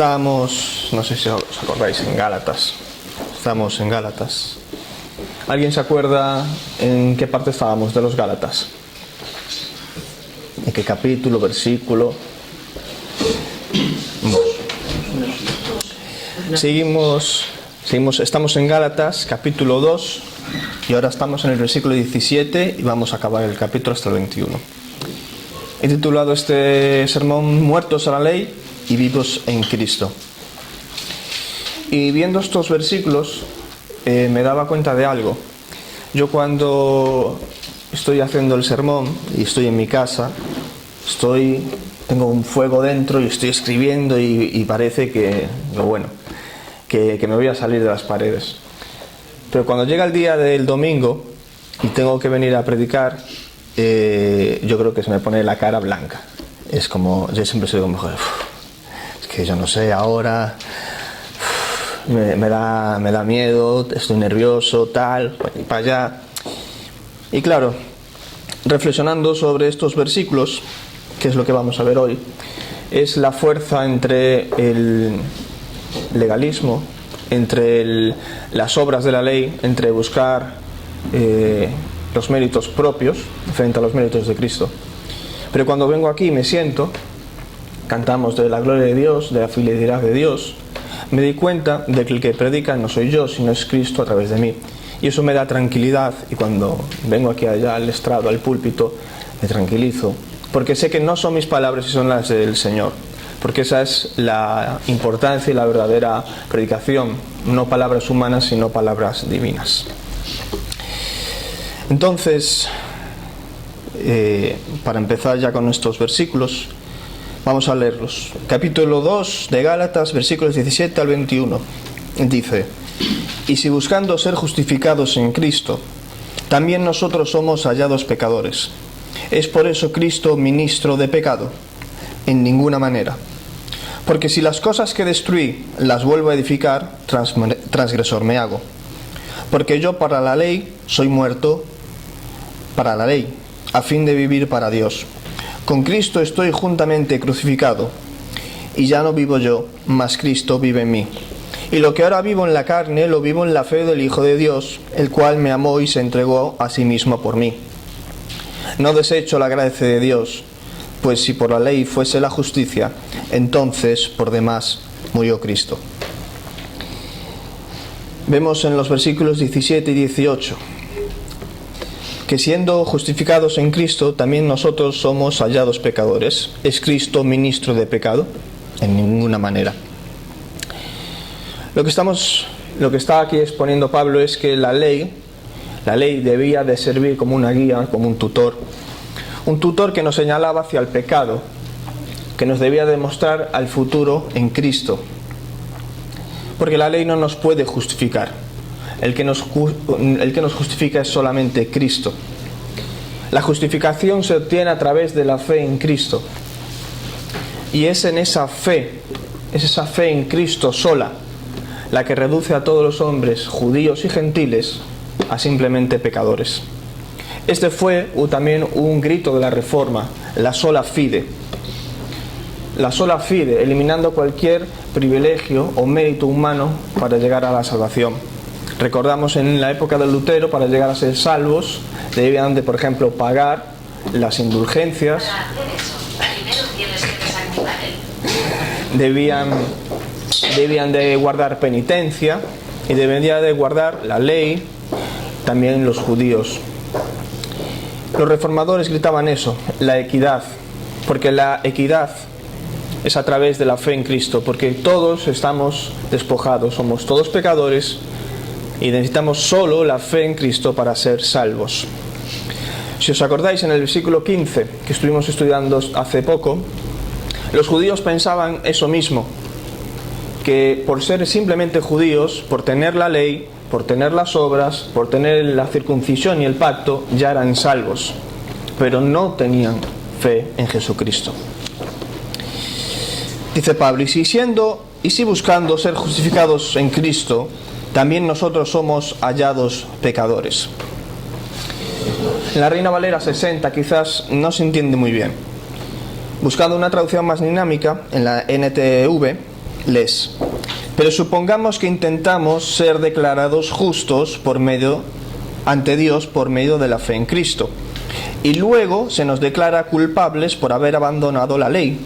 Estábamos, no sé si os acordáis, en Gálatas. Estamos en Gálatas. ¿Alguien se acuerda en qué parte estábamos de los Gálatas? ¿En qué capítulo, versículo? Seguimos, estamos en Gálatas, capítulo 2, y ahora estamos en el versículo 17 y vamos a acabar el capítulo hasta el 21. He titulado este sermón Muertos a la ley y vivos en Cristo. Y viendo estos versículos me daba cuenta de algo. Yo cuando estoy haciendo el sermón y estoy en mi casa, tengo un fuego dentro y estoy escribiendo y parece que me voy a salir de las paredes. Pero cuando llega el día del domingo y tengo que venir a predicar, yo creo que se me pone la cara blanca. Es como, yo siempre soy como, es que yo no sé, ahora me da miedo, estoy nervioso, tal, y para allá. Y claro, reflexionando sobre estos versículos, que es lo que vamos a ver hoy, es la fuerza entre el legalismo, entre las obras de la ley, entre buscar los méritos propios frente a los méritos de Cristo. Pero cuando vengo aquí y me siento, cantamos de la gloria de Dios, de la fidelidad de Dios, me di cuenta de que el que predica no soy yo, sino es Cristo a través de mí. Y eso me da tranquilidad, y cuando vengo aquí allá al estrado, al púlpito, me tranquilizo, porque sé que no son mis palabras, son las del Señor. Porque esa es la importancia y la verdadera predicación, no palabras humanas, sino palabras divinas. Entonces, para empezar ya con estos versículos, vamos a leerlos. Capítulo 2 de Gálatas, versículos 17 al 21. Dice: Y si buscando ser justificados en Cristo, también nosotros somos hallados pecadores, ¿es por eso Cristo ministro de pecado? En ninguna manera. Porque si las cosas que destruí las vuelvo a edificar, transgresor me hago. Porque yo para la ley soy muerto para la ley, a fin de vivir para Dios. Con Cristo estoy juntamente crucificado, y ya no vivo yo, mas Cristo vive en mí. Y lo que ahora vivo en la carne, lo vivo en la fe del Hijo de Dios, el cual me amó y se entregó a sí mismo por mí. No desecho la gracia de Dios, pues si por la ley fuese la justicia, entonces por demás murió Cristo. Vemos en los versículos 17 y 18 que siendo justificados en Cristo, también nosotros somos hallados pecadores. ¿Es Cristo ministro de pecado? En ninguna manera. Lo que está aquí exponiendo Pablo es que la ley debía de servir como una guía, como un tutor que nos señalaba hacia el pecado, que nos debía demostrar al futuro en Cristo, porque la ley no nos puede justificar. El que nos justifica es solamente Cristo. La justificación se obtiene a través de la fe en Cristo, y es esa fe en Cristo sola la que reduce a todos los hombres, judíos y gentiles, a simplemente pecadores. Este fue también un grito de la Reforma, la sola fide. La sola fide, eliminando cualquier privilegio o mérito humano para llegar a la salvación. Recordamos en la época de Lutero, para llegar a ser salvos, debían de, por ejemplo, pagar las indulgencias. Para hacer eso, primero tienes que desactivar debían de guardar penitencia y debían de guardar la ley, también los judíos. Los reformadores gritaban eso, la equidad, porque la equidad es a través de la fe en Cristo, porque todos estamos despojados, somos todos pecadores y necesitamos solo la fe en Cristo para ser salvos. Si os acordáis, en el versículo 15 que estuvimos estudiando hace poco, los judíos pensaban eso mismo, que por ser simplemente judíos, por tener la ley, por tener las obras, por tener la circuncisión y el pacto, ya eran salvos, pero no tenían fe en Jesucristo. Dice Pablo: y si buscando ser justificados en Cristo, también nosotros somos hallados pecadores. En la Reina Valera 60 quizás no se entiende muy bien. Buscando una traducción más dinámica, en la NTV, les. Pero supongamos que intentamos ser declarados justos ante Dios por medio de la fe en Cristo, y luego se nos declara culpables por haber abandonado la ley.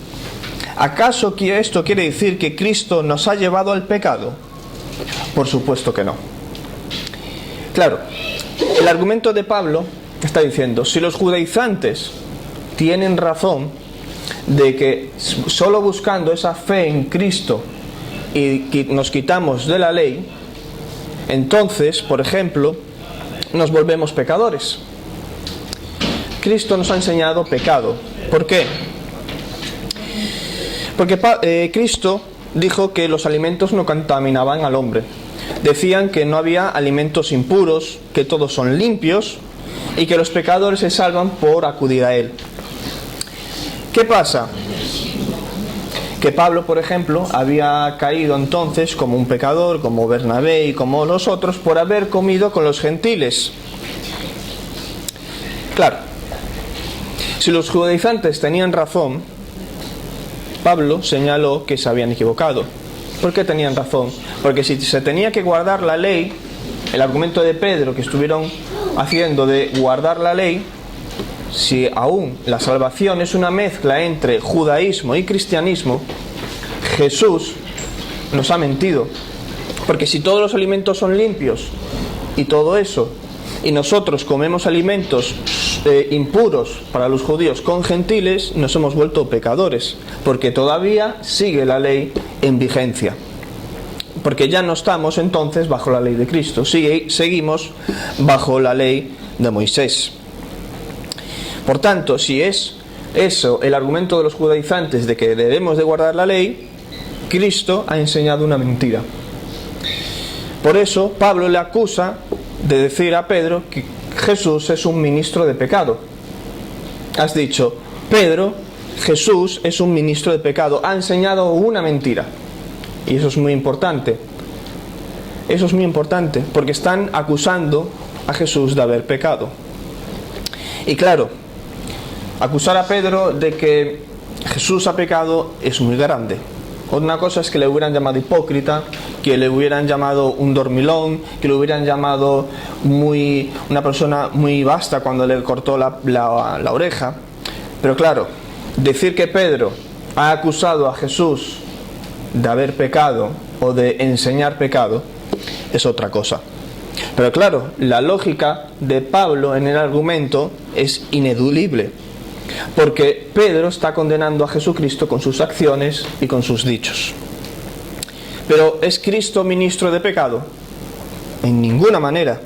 ¿Acaso esto quiere decir que Cristo nos ha llevado al pecado? Por supuesto que no. Claro, el argumento de Pablo está diciendo, si los judaizantes tienen razón de que solo buscando esa fe en Cristo y nos quitamos de la ley, entonces, por ejemplo, nos volvemos pecadores. Cristo nos ha enseñado pecado. ¿Por qué? Porque Cristo dijo que los alimentos no contaminaban al hombre. Decían que no había alimentos impuros, que todos son limpios y que los pecadores se salvan por acudir a Él. ¿Qué pasa? Que Pablo, por ejemplo, había caído entonces como un pecador, como Bernabé y como los otros, por haber comido con los gentiles. Claro, si los judaizantes tenían razón, Pablo señaló que se habían equivocado. ¿Por qué tenían razón? Porque si se tenía que guardar la ley, el argumento de Pedro que estuvieron haciendo de guardar la ley, si aún la salvación es una mezcla entre judaísmo y cristianismo, Jesús nos ha mentido. Porque si todos los alimentos son limpios y todo eso, y nosotros comemos alimentos impuros para los judíos con gentiles, nos hemos vuelto pecadores, porque todavía sigue la ley en vigencia. Porque ya no estamos entonces bajo la ley de Cristo, seguimos bajo la ley de Moisés. Por tanto, si es eso el argumento de los judaizantes de que debemos de guardar la ley, Cristo ha enseñado una mentira. Por eso Pablo le acusa de decir a Pedro que Jesús es un ministro de pecado. Has dicho, Pedro, Jesús es un ministro de pecado. Ha enseñado una mentira. Y eso es muy importante. Eso es muy importante, porque están acusando a Jesús de haber pecado. Y claro, acusar a Pedro de que Jesús ha pecado es muy grande. Una cosa es que le hubieran llamado hipócrita, que le hubieran llamado un dormilón, que le hubieran llamado una persona muy vasta cuando le cortó la oreja. Pero claro, decir que Pedro ha acusado a Jesús de haber pecado o de enseñar pecado es otra cosa. Pero claro, la lógica de Pablo en el argumento es ineludible, porque Pedro está condenando a Jesucristo con sus acciones y con sus dichos. Pero ¿es Cristo ministro de pecado? En ninguna manera.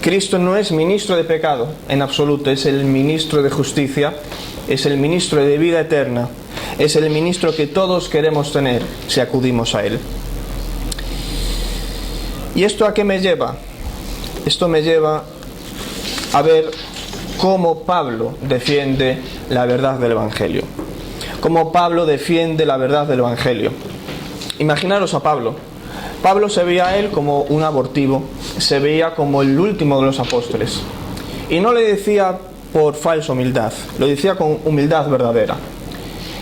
Cristo no es ministro de pecado en absoluto, es el ministro de justicia, es el ministro de vida eterna, es el ministro que todos queremos tener si acudimos a Él. ¿Y esto a qué me lleva? Esto me lleva a ver cómo Pablo defiende la verdad del Evangelio. Cómo Pablo defiende la verdad del Evangelio. Imaginaros a Pablo. Pablo se veía a él como un abortivo, se veía como el último de los apóstoles. Y no le decía por falsa humildad, lo decía con humildad verdadera.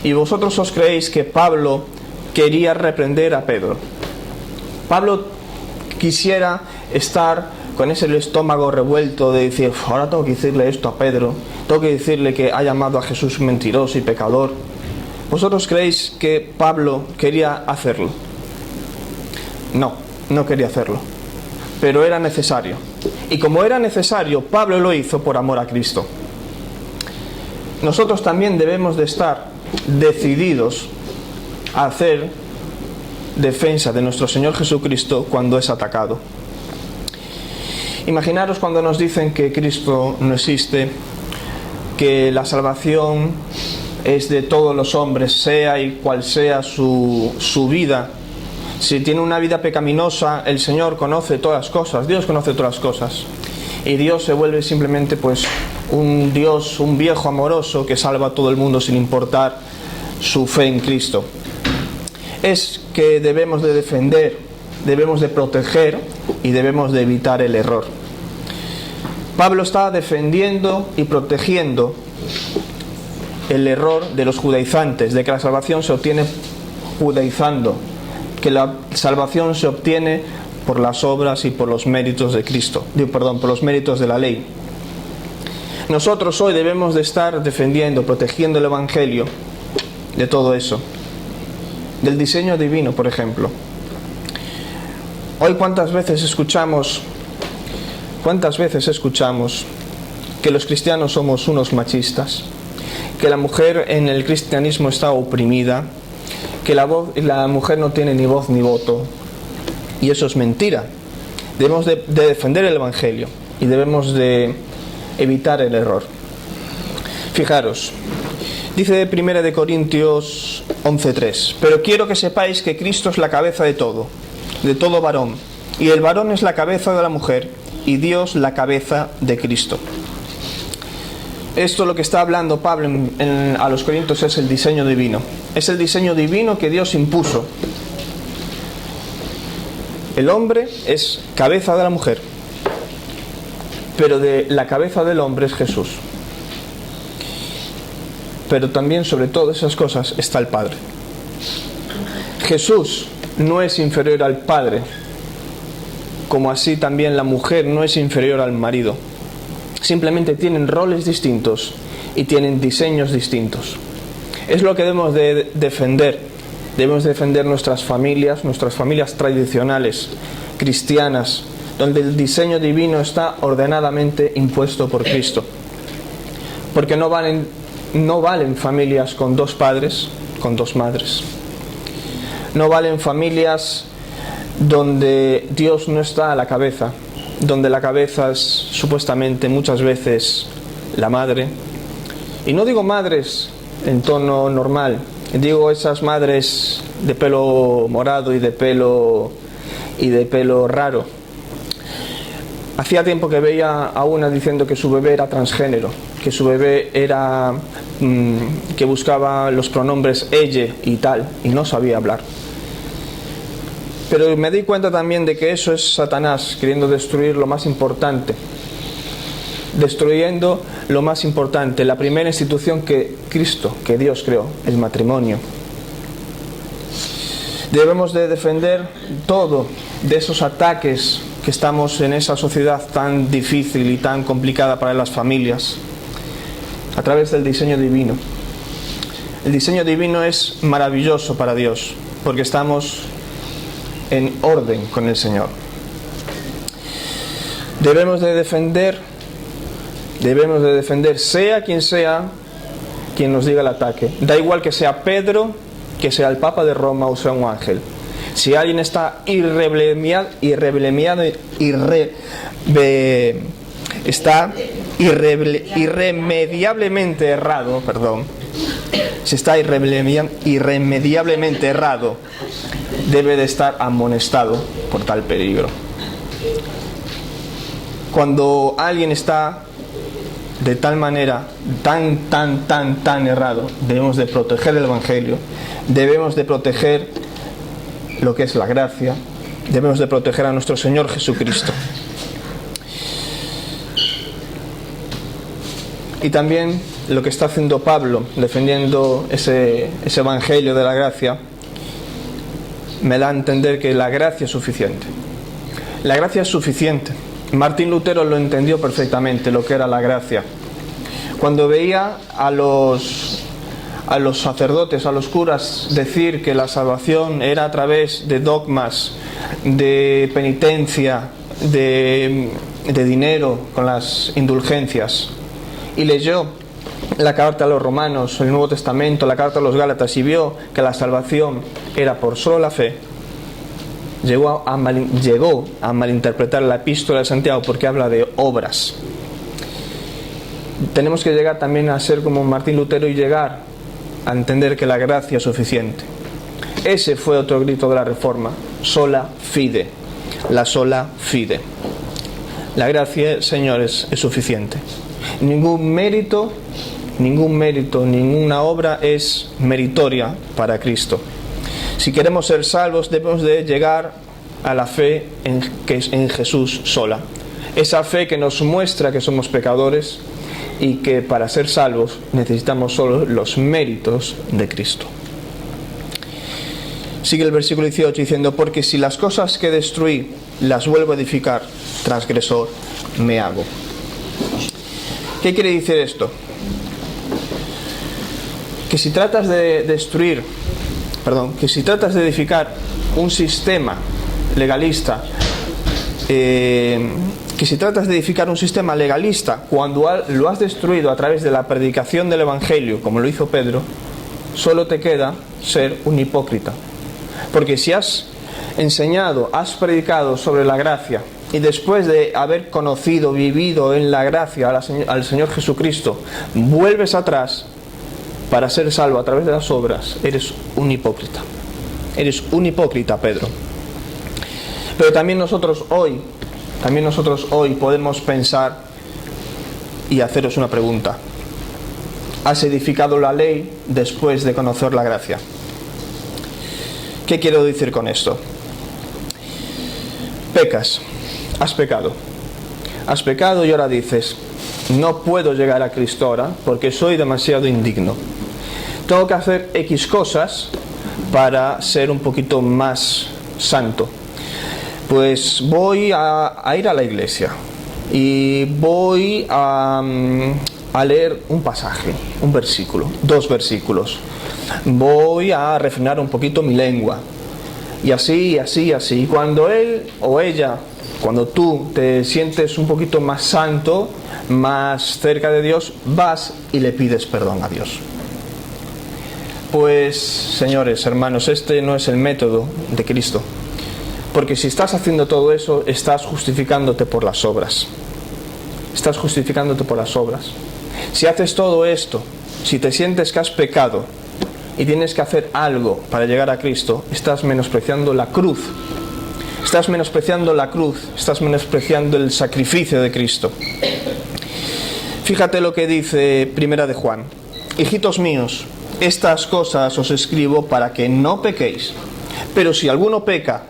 Y vosotros os creéis que Pablo quería reprender a Pedro. Pablo quisiera estar con ese estómago revuelto de decir, ahora tengo que decirle esto a Pedro, tengo que decirle que ha llamado a Jesús mentiroso y pecador. ¿Vosotros creéis que Pablo quería hacerlo? No, no quería hacerlo, pero era necesario. Y como era necesario, Pablo lo hizo por amor a Cristo. Nosotros también debemos de estar decididos a hacer defensa de nuestro Señor Jesucristo cuando es atacado. Imaginaros cuando nos dicen que Cristo no existe, que la salvación es de todos los hombres, sea y cual sea su vida. Si tiene una vida pecaminosa, el Señor conoce todas las cosas, Dios conoce todas las cosas. Y Dios se vuelve simplemente pues un Dios, un viejo amoroso que salva a todo el mundo sin importar su fe en Cristo. Es que debemos de defender, debemos de proteger y debemos de evitar el error. Pablo está defendiendo y protegiendo el error de los judaizantes, de que la salvación se obtiene judaizando, que la salvación se obtiene por las obras y por los méritos de Cristo, por los méritos de la ley. Nosotros hoy debemos de estar defendiendo, protegiendo el Evangelio de todo eso, del diseño divino, por ejemplo. Hoy cuántas veces escuchamos que los cristianos somos unos machistas, que la mujer en el cristianismo está oprimida, que la mujer no tiene ni voz ni voto, y eso es mentira. Debemos de defender el Evangelio y debemos de evitar el error. Fijaros, dice 1 Corintios 11:3: pero quiero que sepáis que Cristo es la cabeza de todo varón, y el varón es la cabeza de la mujer, y Dios la cabeza de Cristo. Esto lo que está hablando Pablo a los Corintios es el diseño divino. Es el diseño divino que Dios impuso. El hombre es cabeza de la mujer, pero de la cabeza del hombre es Jesús. Pero también sobre todas esas cosas está el Padre. Jesús no es inferior al Padre, como así también la mujer no es inferior al marido. Simplemente tienen roles distintos y tienen diseños distintos. Es lo que debemos de defender. Debemos defender nuestras familias tradicionales, cristianas, donde el diseño divino está ordenadamente impuesto por Cristo. Porque no valen familias con dos padres, con dos madres. No valen familias donde Dios no está a la cabeza, donde la cabeza es supuestamente muchas veces la madre. Y no digo madres en tono normal, digo esas madres de pelo morado y de pelo raro. Hacía tiempo que veía a una diciendo que su bebé era transgénero, que su bebé era que buscaba los pronombres ella y tal, y no sabía hablar. Pero me di cuenta también de que eso es Satanás queriendo destruir lo más importante, destruyendo lo más importante, la primera institución que Cristo, que Dios creó, el matrimonio. Debemos de defender todo de esos ataques que estamos en esa sociedad tan difícil y tan complicada para las familias, a través del diseño divino. El diseño divino es maravilloso para Dios, porque estamos en orden con el Señor. Debemos de defender, sea quien nos diga el ataque. Da igual que sea Pedro, que sea el Papa de Roma o sea un ángel. Si alguien está irremediablemente errado, si está irremediablemente errado, debe de estar amonestado por tal peligro. Cuando alguien está de tal manera, tan errado, debemos de proteger el Evangelio, debemos de proteger lo que es la gracia, debemos de proteger a nuestro Señor Jesucristo. Y también lo que está haciendo Pablo, defendiendo ese Evangelio de la gracia, me da a entender que la gracia es suficiente. La gracia es suficiente. Martín Lutero lo entendió perfectamente, lo que era la gracia. Cuando veía a los sacerdotes, a los curas, decir que la salvación era a través de dogmas, de penitencia, de dinero, con las indulgencias, y leyó la carta a los Romanos, el Nuevo Testamento, la carta a los Gálatas, y vio que la salvación era por solo la fe, llegó a malinterpretar la epístola de Santiago, porque habla de obras. Tenemos que llegar también a ser como Martín Lutero y llegar a entender que la gracia es suficiente. Ese fue otro grito de la Reforma: sola fide, la sola fide. La gracia, señores, es suficiente. Ningún mérito, ninguna obra es meritoria para Cristo. Si queremos ser salvos, debemos de llegar a la fe en Jesús sola. Esa fe que nos muestra que somos pecadores y que para ser salvos necesitamos solo los méritos de Cristo. Sigue el versículo 18 diciendo: porque si las cosas que destruí las vuelvo a edificar, transgresor me hago. ¿Qué quiere decir esto? Que si tratas de edificar un sistema legalista, cuando lo has destruido a través de la predicación del Evangelio, como lo hizo Pedro, solo te queda ser un hipócrita. Porque si has enseñado, has predicado sobre la gracia, y después de haber conocido, vivido en la gracia al Señor Jesucristo, vuelves atrás para ser salvo a través de las obras, eres un hipócrita. Eres un hipócrita, Pedro. Pero también nosotros hoy podemos pensar y haceros una pregunta. ¿Has edificado la ley después de conocer la gracia? ¿Qué quiero decir con esto? Pecas, has pecado y ahora dices: no puedo llegar a Cristo ahora porque soy demasiado indigno. Tengo que hacer X cosas para ser un poquito más santo. Pues voy a ir a la iglesia y voy a leer un pasaje, un versículo, 2 versículos. Voy a refrenar un poquito mi lengua. Y así. Cuando él o ella, cuando tú te sientes un poquito más santo, más cerca de Dios, vas y le pides perdón a Dios. Pues, señores, hermanos, este no es el método de Cristo. Porque si estás haciendo todo eso, estás justificándote por las obras. Si haces todo esto, si te sientes que has pecado y tienes que hacer algo para llegar a Cristo, estás menospreciando la cruz. Estás menospreciando el sacrificio de Cristo. Fíjate lo que dice Primera de Juan: hijitos míos, estas cosas os escribo para que no pequéis. Pero si alguno peca,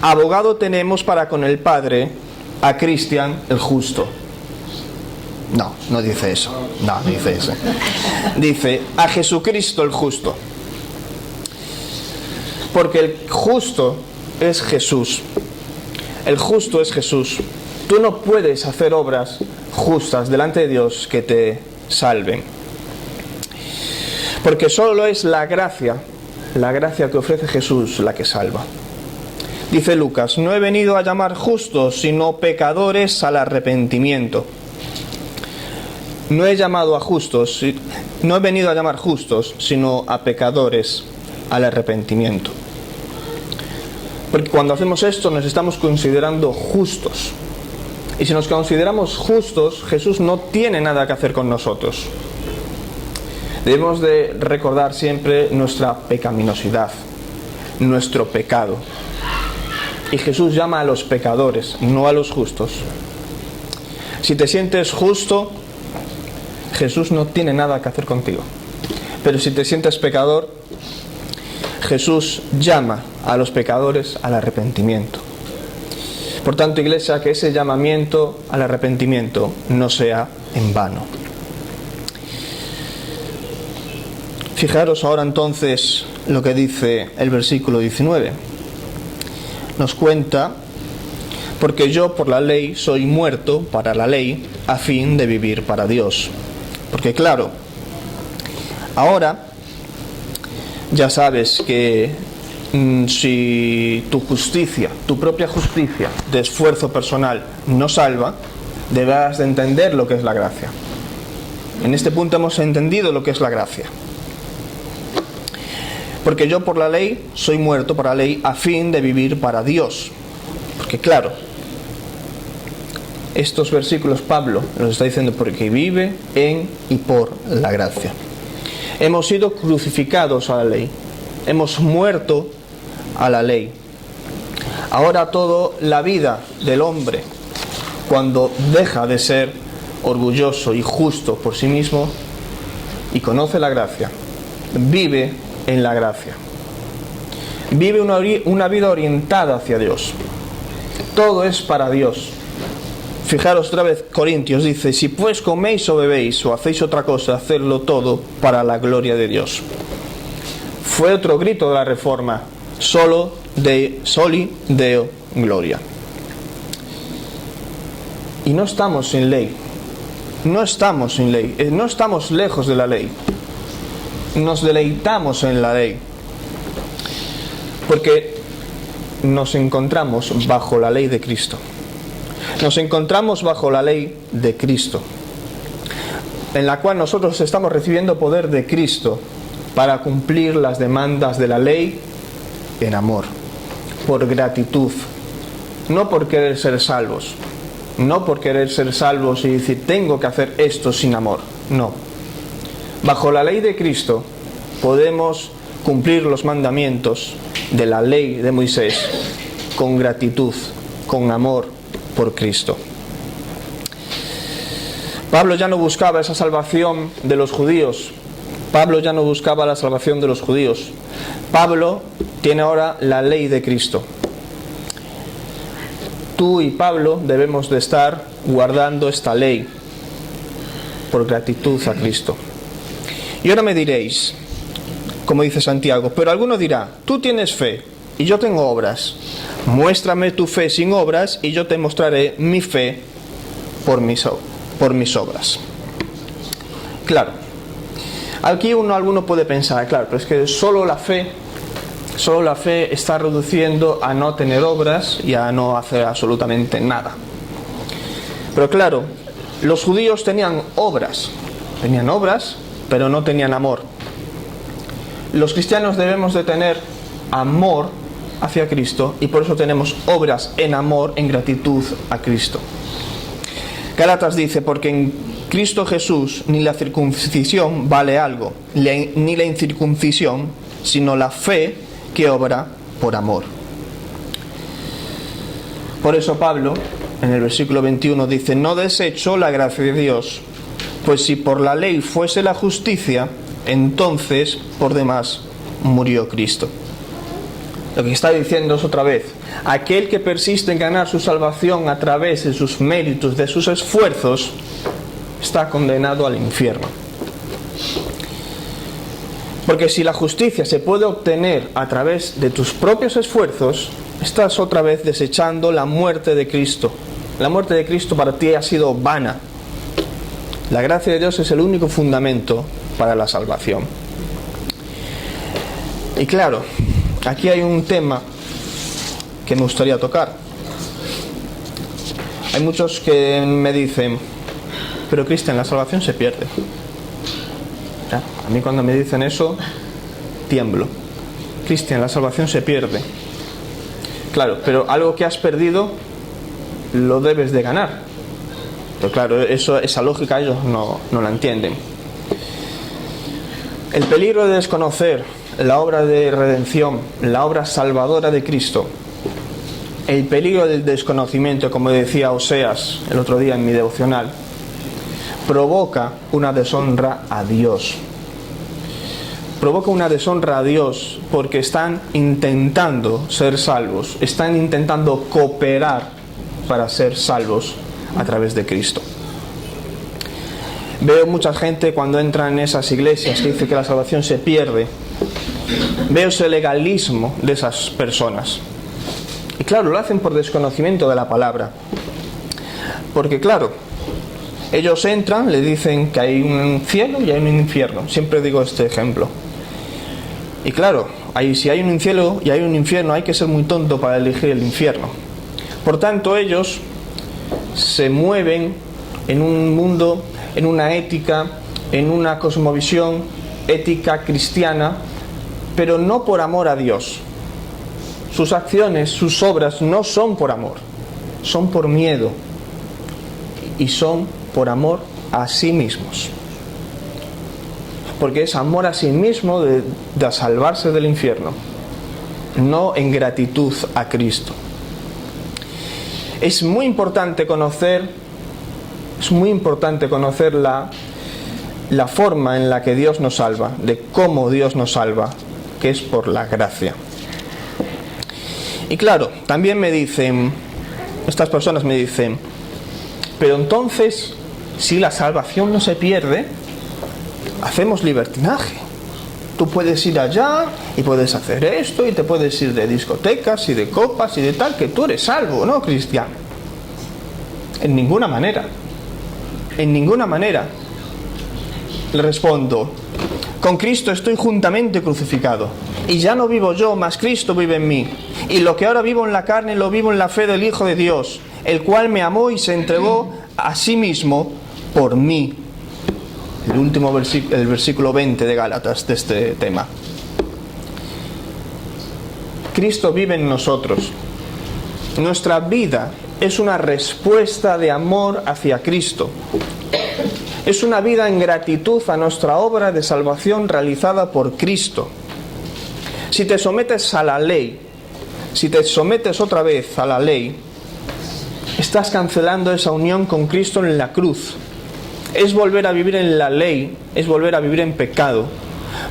abogado tenemos para con el Padre, a Cristian el justo. No dice eso. Dice a Jesucristo el justo. Porque el justo es Jesús. Tú no puedes hacer obras justas delante de Dios que te salven. Porque solo es la gracia que ofrece Jesús la que salva. Dice Lucas: no he venido a llamar justos, sino pecadores al arrepentimiento. No he venido a llamar justos, sino a pecadores al arrepentimiento. Porque cuando hacemos esto nos estamos considerando justos. Y si nos consideramos justos, Jesús no tiene nada que hacer con nosotros. Debemos de recordar siempre nuestra pecaminosidad, nuestro pecado. Y Jesús llama a los pecadores, no a los justos. Si te sientes justo, Jesús no tiene nada que hacer contigo. Pero si te sientes pecador, Jesús llama a los pecadores al arrepentimiento. Por tanto, Iglesia, que ese llamamiento al arrepentimiento no sea en vano. Fijaros ahora entonces lo que dice el versículo 19. Nos cuenta: porque yo por la ley soy muerto para la ley, a fin de vivir para Dios. Porque claro, ahora ya sabes que si tu justicia, tu propia justicia de esfuerzo personal no salva, deberás de entender lo que es la gracia. En este punto hemos entendido lo que es la gracia. Porque yo por la ley soy muerto para la ley, a fin de vivir para Dios. Porque claro, estos versículos Pablo nos está diciendo porque vive en y por la gracia. Hemos sido crucificados a la ley, hemos muerto a la ley. Ahora toda la vida del hombre, cuando deja de ser orgulloso y justo por sí mismo y conoce la gracia, vive en la gracia. Vive una vida orientada hacia Dios. Todo es para Dios. Fijaros otra vez, Corintios dice: si pues coméis o bebéis o hacéis otra cosa, hacedlo todo para la gloria de Dios. Fue otro grito de la Reforma: soli Deo gloria. Y no estamos sin ley. No estamos sin ley. No estamos lejos de la ley. Nos deleitamos en la ley. Porque nos encontramos bajo la ley de Cristo. Nos encontramos bajo la ley de Cristo, en la cual nosotros estamos recibiendo poder de Cristo para cumplir las demandas de la ley en amor, por gratitud, no por querer ser salvos, no por querer ser salvos y decir tengo que hacer esto sin amor, no. Bajo la ley de Cristo podemos cumplir los mandamientos de la ley de Moisés con gratitud, con amor por Cristo. Pablo ya no buscaba esa salvación de los judíos. Pablo ya no buscaba la salvación de los judíos. Pablo tiene ahora la ley de Cristo. Tú y Pablo debemos de estar guardando esta ley por gratitud a Cristo. Y ahora me diréis, como dice Santiago, pero alguno dirá, tú tienes fe y yo tengo obras. Muéstrame tu fe sin obras y yo te mostraré mi fe por mis obras. Claro, aquí alguno puede pensar, claro, pero es que solo la fe está reduciendo a no tener obras y a no hacer absolutamente nada. Pero claro, los judíos tenían obras, pero no tenían amor. Los cristianos debemos de tener amor hacia Cristo y por eso tenemos obras en amor, en gratitud a Cristo. Gálatas dice, porque en Cristo Jesús ni la circuncisión vale algo, ni la incircuncisión, sino la fe que obra por amor. Por eso Pablo, en el versículo 21, dice, no desecho la gracia de Dios, pues si por la ley fuese la justicia, entonces por demás murió Cristo. Lo que está diciendo es otra vez, aquel que persiste en ganar su salvación a través de sus méritos, de sus esfuerzos, está condenado al infierno. Porque si la justicia se puede obtener a través de tus propios esfuerzos, estás otra vez desechando la muerte de Cristo. La muerte de Cristo para ti ha sido vana. La gracia de Dios es el único fundamento para la salvación. Y claro, aquí hay un tema que me gustaría tocar. Hay muchos que me dicen, pero Cristian, la salvación se pierde. A mí cuando me dicen eso, tiemblo. Cristian, la salvación se pierde. Claro, pero algo que has perdido, lo debes de ganar. Pero claro, esa lógica ellos no la entienden. El peligro de desconocer la obra de redención, la obra salvadora de Cristo, el peligro del desconocimiento, como decía Oseas el otro día en mi devocional, provoca una deshonra a Dios. Provoca una deshonra a Dios porque están intentando ser salvos, están intentando cooperar para ser salvos a través de Cristo. Veo mucha gente cuando entra en esas iglesias que dice que la salvación se pierde. Veo ese legalismo de esas personas. Y claro, lo hacen por desconocimiento de la palabra. Porque claro, ellos entran, le dicen que hay un cielo y hay un infierno. Siempre digo este ejemplo. Y claro, si hay un cielo y hay un infierno, hay que ser muy tonto para elegir el infierno. Por tanto, ellos se mueven en un mundo, en una ética, en una cosmovisión ética cristiana, pero no por amor a Dios. Sus acciones, sus obras no son por amor, son por miedo y son por amor a sí mismos. Porque es amor a sí mismo de salvarse del infierno, no en gratitud a Cristo. Es muy importante conocer la forma en la que Dios nos salva, de cómo Dios nos salva, que es por la gracia. Y claro, también estas personas me dicen, pero entonces, si la salvación no se pierde, hacemos libertinaje. Tú puedes ir allá y puedes hacer esto y te puedes ir de discotecas y de copas y de tal, que tú eres salvo, ¿no, cristiano? En ninguna manera. En ninguna manera. Le respondo: con Cristo estoy juntamente crucificado, y ya no vivo yo, mas Cristo vive en mí. Y lo que ahora vivo en la carne, lo vivo en la fe del Hijo de Dios, el cual me amó y se entregó a sí mismo por mí. El último versículo, el versículo 20 de Gálatas de este tema. Cristo vive en nosotros. Nuestra vida es una respuesta de amor hacia Cristo. Es una vida en gratitud a nuestra obra de salvación realizada por Cristo. Si te sometes a la ley, si te sometes otra vez a la ley, estás cancelando esa unión con Cristo en la cruz. Es volver a vivir en la ley, es volver a vivir en pecado.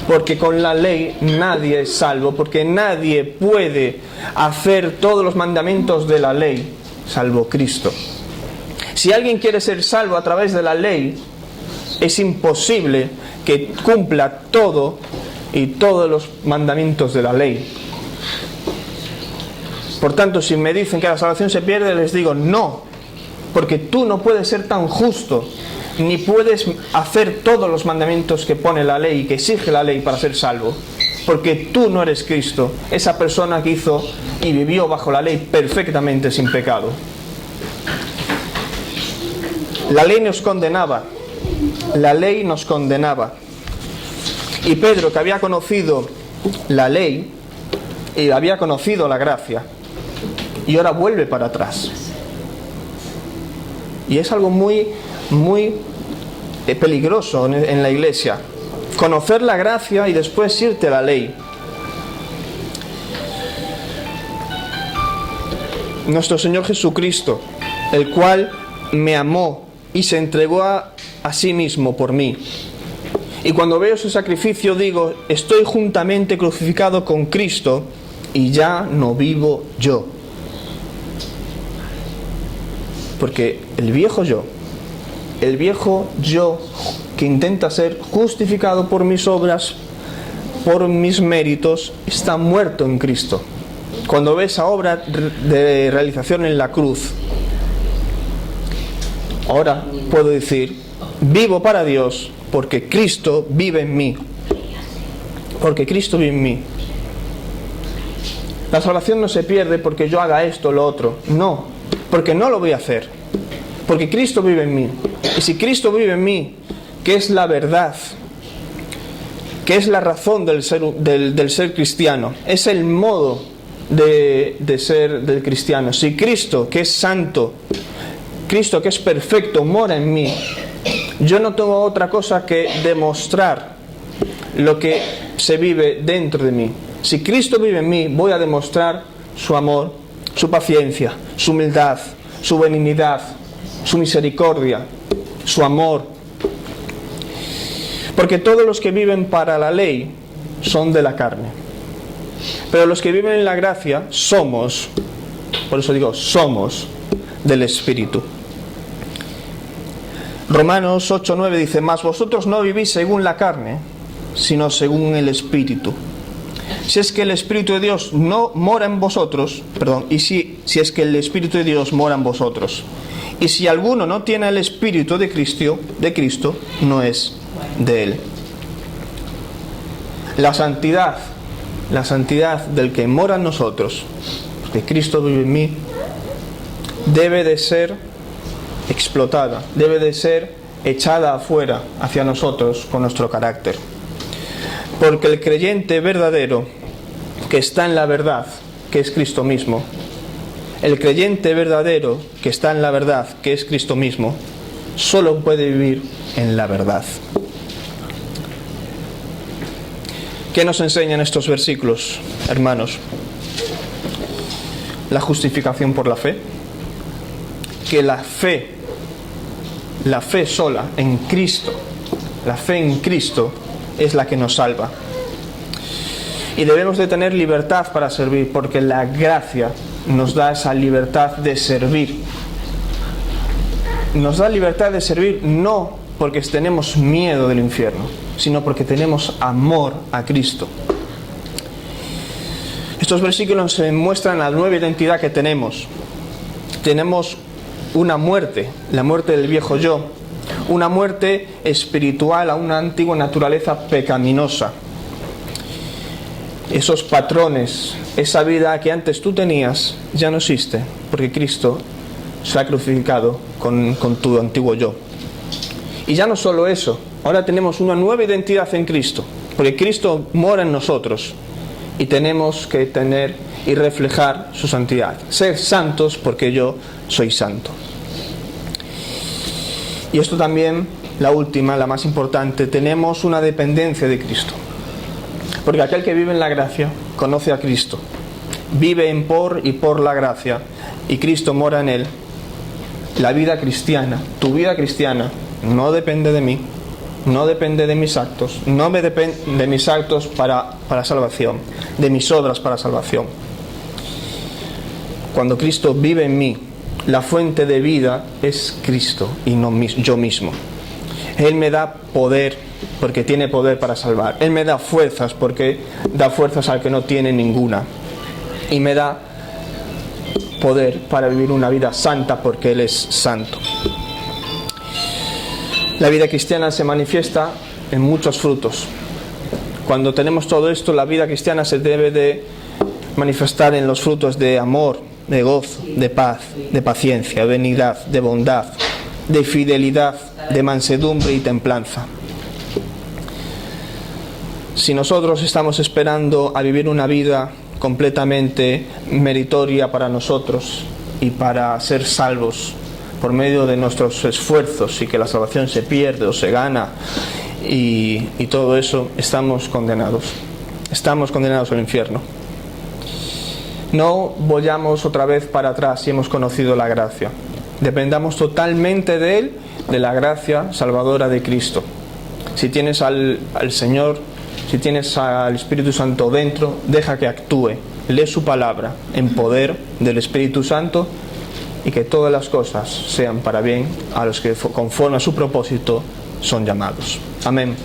Porque con la ley nadie es salvo, porque nadie puede hacer todos los mandamientos de la ley, salvo Cristo. Si alguien quiere ser salvo a través de la ley, es imposible que cumpla todo y todos los mandamientos de la ley. Por tanto, si me dicen que la salvación se pierde, les digo no, porque tú no puedes ser tan justo, ni puedes hacer todos los mandamientos que pone la ley y que exige la ley para ser salvo, porque tú no eres Cristo, esa persona que hizo y vivió bajo la ley perfectamente sin pecado. La ley nos condenaba. La ley nos condenaba. Y Pedro, que había conocido la ley y había conocido la gracia, y ahora vuelve para atrás. Y es algo muy peligroso en la iglesia. Conocer la gracia y después irte a la ley. Nuestro Señor Jesucristo, el cual me amó y se entregó a sí mismo por mí. Y cuando veo su sacrificio digo: estoy juntamente crucificado con Cristo y ya no vivo yo. Porque el viejo yo que intenta ser justificado por mis obras, por mis méritos, está muerto en Cristo. Cuando ves esa obra de realización en la cruz, ahora puedo decir: vivo para Dios porque Cristo vive en mí. Porque Cristo vive en mí. La salvación no se pierde porque yo haga esto o lo otro. No, porque no lo voy a hacer. Porque Cristo vive en mí. Y si Cristo vive en mí, que es la verdad, que es la razón del ser cristiano, es el modo de ser del cristiano. Si Cristo, que es santo, Cristo, que es perfecto, mora en mí, yo no tengo otra cosa que demostrar lo que se vive dentro de mí. Si Cristo vive en mí, voy a demostrar su amor, su paciencia, su humildad, su benignidad, su misericordia, su amor. Porque todos los que viven para la ley son de la carne. Pero los que viven en la gracia somos, por eso digo, somos del Espíritu. Romanos 8:9 dice: mas vosotros no vivís según la carne, sino según el Espíritu. Si es que el Espíritu de Dios no mora en vosotros, si es que el Espíritu de Dios mora en vosotros. Y si alguno no tiene el Espíritu de Cristo, no es de él. La santidad del que mora en nosotros, de Cristo vive en mí, debe de ser explotada, debe de ser echada afuera hacia nosotros con nuestro carácter. Porque el creyente verdadero que está en la verdad, que es Cristo mismo, el creyente verdadero que está en la verdad, que es Cristo mismo, solo puede vivir en la verdad. ¿Qué nos enseñan estos versículos, hermanos? La justificación por la fe. Que la fe sola en Cristo, la fe en Cristo es la que nos salva. Y debemos de tener libertad para servir, porque la gracia nos da esa libertad de servir. Nos da libertad de servir no porque tenemos miedo del infierno, sino porque tenemos amor a Cristo. Estos versículos se muestran la nueva identidad que tenemos. Tenemos una muerte, la muerte del viejo yo, una muerte espiritual a una antigua naturaleza pecaminosa. Esos patrones, esa vida que antes tú tenías, ya no existe, porque Cristo se ha crucificado con tu antiguo yo. Y ya no solo eso, ahora tenemos una nueva identidad en Cristo, porque Cristo mora en nosotros y tenemos que tener y reflejar su santidad. Ser santos porque yo soy santo. Y esto también, la última, la más importante, tenemos una dependencia de Cristo. Porque aquel que vive en la gracia conoce a Cristo, vive en por y por la gracia, y Cristo mora en él. La vida cristiana, tu vida cristiana, no depende de mí, no depende de mis actos, no me depende de mis actos para salvación, de mis obras para salvación. Cuando Cristo vive en mí, la fuente de vida es Cristo y no yo mismo. Él me da poder porque tiene poder para salvar. Él me da fuerzas porque da fuerzas al que no tiene ninguna. Y me da poder para vivir una vida santa porque Él es santo. La vida cristiana se manifiesta en muchos frutos. Cuando tenemos todo esto, la vida cristiana se debe de manifestar en los frutos de amor, de gozo, de paz, de paciencia, de benignidad, de bondad, de fidelidad, de mansedumbre y templanza. Si nosotros estamos esperando a vivir una vida completamente meritoria para nosotros y para ser salvos por medio de nuestros esfuerzos y que la salvación se pierde o se gana y todo eso, estamos condenados. Estamos condenados al infierno. No vayamos otra vez para atrás si hemos conocido la gracia. Dependamos totalmente de Él, de la gracia salvadora de Cristo. Si tienes al Señor, si tienes al Espíritu Santo dentro, deja que actúe. Lee su palabra en poder del Espíritu Santo y que todas las cosas sean para bien a los que conforme a su propósito son llamados. Amén.